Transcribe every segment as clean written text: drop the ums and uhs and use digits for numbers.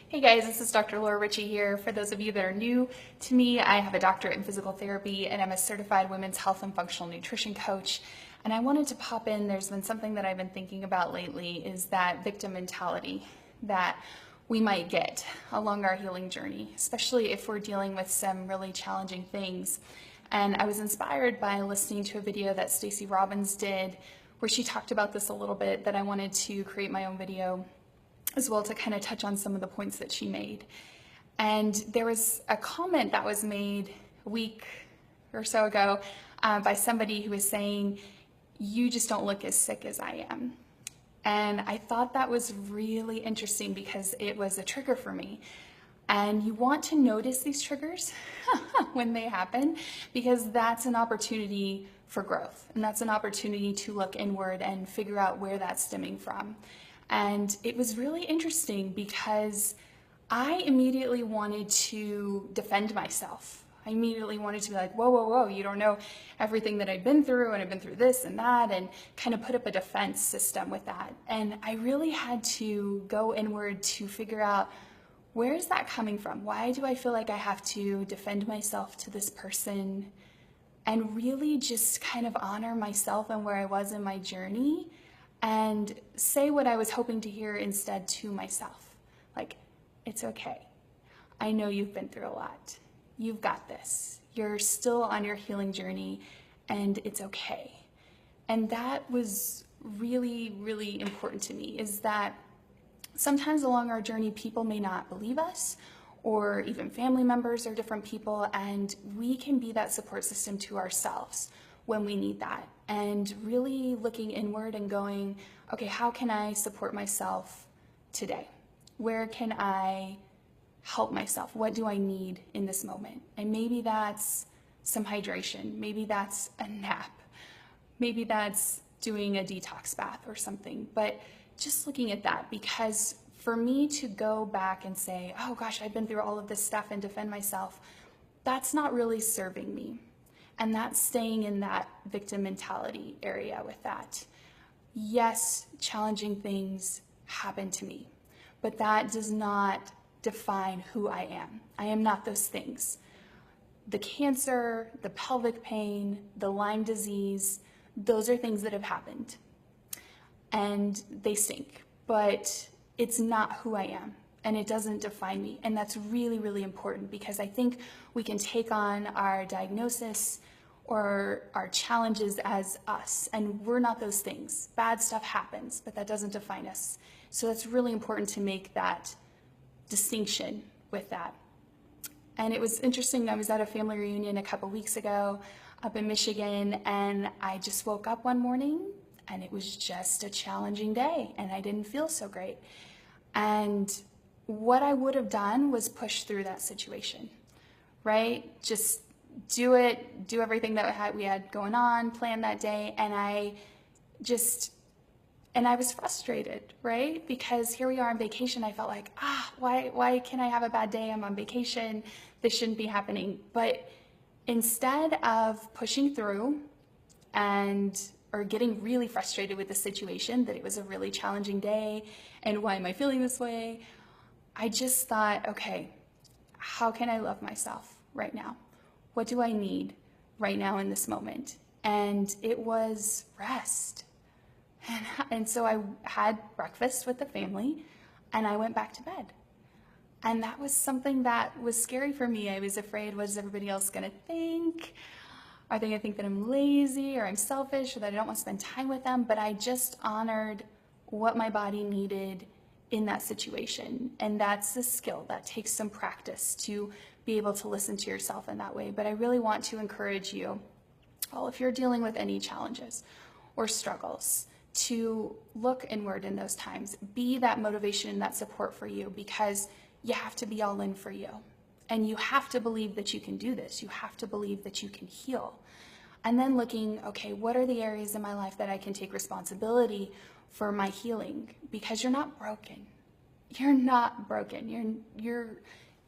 Hey guys, this is Dr. Laura Ritchie here. For those of you that are new to me, I have a doctorate in physical therapy and I'm a certified women's health and functional nutrition coach. And I wanted to pop in, there's been something that I've been thinking about lately is that victim mentality that we might get along our healing journey, especially if we're dealing with some really challenging things. And I was inspired by listening to a video that Stacey Robbins did where she talked about this a little bit, that I wanted to create my own video as well to kind of touch on some of the points that she made. And there was a comment that was made a week or so ago by somebody who was saying, "You just don't look as sick as I am." And I thought that was really interesting because it was a trigger for me. And you want to notice these triggers when they happen, because that's an opportunity for growth. And that's an opportunity to look inward and figure out where that's stemming from. And it was really interesting because I immediately wanted to defend myself. I immediately wanted to be like, whoa, whoa, whoa, you don't know everything that I've been through, and I've been through this and that, and kind of put up a defense system with that. And I really had to go inward to figure out, where is that coming from? Why do I feel like I have to defend myself to this person? And really just kind of honor myself and where I was in my journey and say what I was hoping to hear instead to myself. Like, it's okay. I know you've been through a lot. You've got this. You're still on your healing journey and it's okay. And that was really, really important to me, is that sometimes along our journey, people may not believe us, or even family members or different people, and we can be that support system to ourselves when we need that. And really looking inward and going, okay, how can I support myself today? Where can I help myself? What do I need in this moment? And maybe that's some hydration. Maybe that's a nap. Maybe that's doing a detox bath or something. But just looking at that, because for me to go back and say, oh gosh, I've been through all of this stuff and defend myself, that's not really serving me. And that's staying in that victim mentality area with that. Yes, challenging things happen to me, but that does not define who I am. I am not those things. The cancer, the pelvic pain, the Lyme disease, those are things that have happened. And they stink, but it's not who I am, and it doesn't define me. And that's really, really important, because I think we can take on our diagnosis or our challenges as us, and we're not those things. Bad stuff happens, but that doesn't define us. So it's really important to make that distinction with that. And it was interesting, I was at a family reunion a couple weeks ago up in Michigan, and I just woke up one morning and it was just a challenging day and I didn't feel so great. And what I would have done was push through that situation, right? Just do it, do everything that we had going on, plan that day. And I was frustrated, right? Because here we are on vacation. I felt like, why can I have a bad day? I'm on vacation. This shouldn't be happening. But instead of pushing through or getting really frustrated with the situation, that it was a really challenging day and why am I feeling this way, I just thought, okay, how can I love myself right now? What do I need right now in this moment? And it was rest. And so I had breakfast with the family and I went back to bed. And that was something that was scary for me. I was afraid, what is everybody else gonna think? Are they gonna think that I'm lazy or I'm selfish or that I don't want to spend time with them? But I just honored what my body needed in that situation. And that's a skill that takes some practice to be able to listen to yourself in that way. But I really want to encourage you, well, if you're dealing with any challenges or struggles, to look inward in those times. Be that motivation and that support for you, because you have to be all in for you. And you have to believe that you can do this. You have to believe that you can heal. And then looking, okay, what are the areas in my life that I can take responsibility for my healing? Because you're not broken. You're not broken.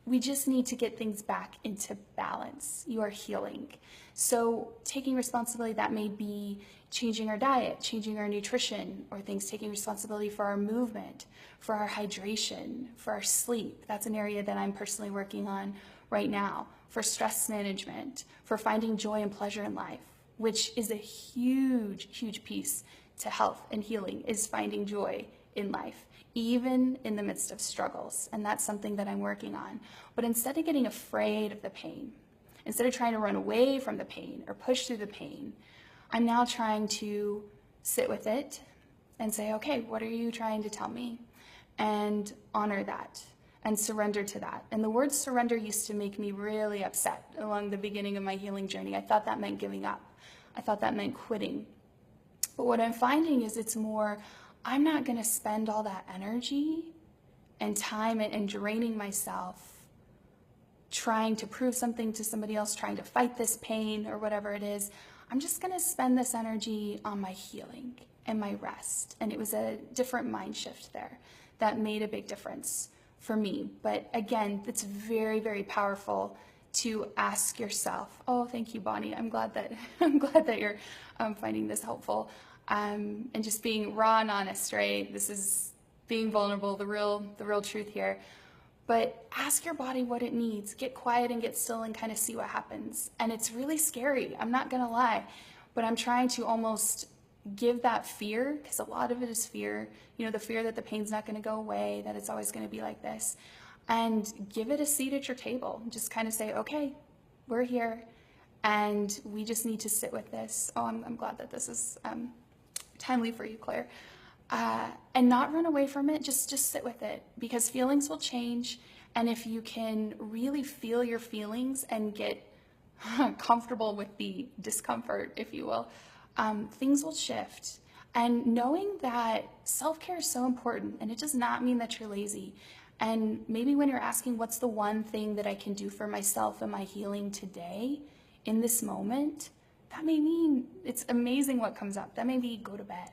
We just need to get things back into balance. You are healing. So taking responsibility, that may be, changing our diet, changing our nutrition, or things taking responsibility for our movement, for our hydration, for our sleep. That's an area that I'm personally working on right now. For stress management, for finding joy and pleasure in life, which is a huge, huge piece to health and healing, is finding joy in life, even in the midst of struggles. And that's something that I'm working on. But instead of getting afraid of the pain, instead of trying to run away from the pain or push through the pain, I'm now trying to sit with it and say, okay, what are you trying to tell me? And honor that and surrender to that. And the word surrender used to make me really upset along the beginning of my healing journey. I thought that meant giving up. I thought that meant quitting. But what I'm finding is it's more, I'm not going to spend all that energy and time and draining myself trying to prove something to somebody else, trying to fight this pain or whatever it is. I'm just going to spend this energy on my healing and my rest. And it was a different mind shift there that made a big difference for me. But again, it's very, very powerful to ask yourself, oh, thank you, Bonnie. I'm glad that you're finding this helpful. And just being raw and honest, right? This is being vulnerable, the real truth here. But ask your body what it needs. Get quiet and get still and kind of see what happens. And it's really scary, I'm not gonna lie. But I'm trying to almost give that fear, because a lot of it is fear, the fear that the pain's not gonna go away, that it's always gonna be like this, and give it a seat at your table. Just kind of say, okay, we're here, and we just need to sit with this. Oh, I'm glad that this is timely for you, Claire. And not run away from it, just sit with it, because feelings will change. And if you can really feel your feelings and get comfortable with the discomfort, if you will, things will shift. And knowing that self-care is so important, and it does not mean that you're lazy. And maybe when you're asking, what's the one thing that I can do for myself and my healing today, in this moment, that may mean, it's amazing what comes up. That may be go to bed.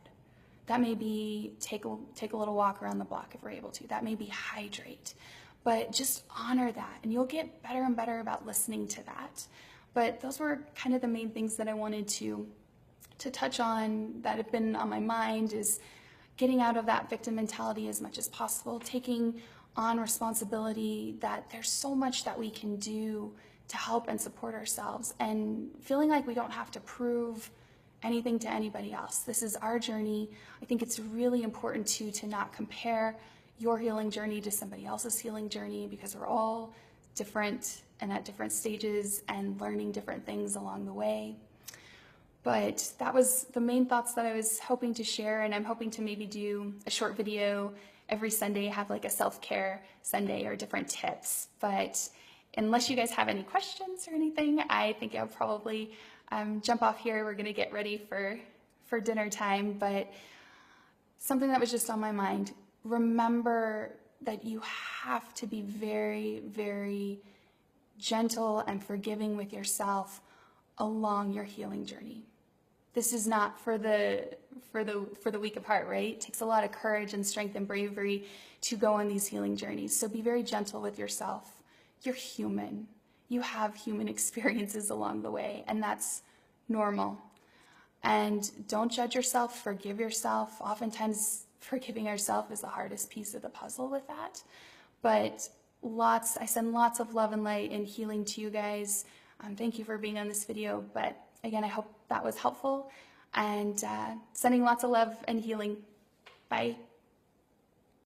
That may be take a little walk around the block if we're able to. That may be hydrate. But just honor that, and you'll get better and better about listening to that. But those were kind of the main things that I wanted to touch on that have been on my mind, is getting out of that victim mentality as much as possible, taking on responsibility that there's so much that we can do to help and support ourselves, and feeling like we don't have to prove anything to anybody else. This is our journey. I think it's really important to not compare your healing journey to somebody else's healing journey, because we're all different and at different stages and learning different things along the way. But that was the main thoughts that I was hoping to share, and I'm hoping to maybe do a short video every Sunday, have like a self-care Sunday or different tips. But unless you guys have any questions or anything, I think I'll probably jump off here. We're gonna get ready for dinner time, but something that was just on my mind, remember that you have to be very, very gentle and forgiving with yourself along your healing journey. This is not for the weak of heart, right? It takes a lot of courage and strength and bravery to go on these healing journeys. So be very gentle with yourself. You're human. You have human experiences along the way, and that's normal. And don't judge yourself, forgive yourself. Oftentimes, forgiving ourselves is the hardest piece of the puzzle with that. But I send lots of love and light and healing to you guys. Thank you for being on this video. But again, I hope that was helpful, and sending lots of love and healing. Bye.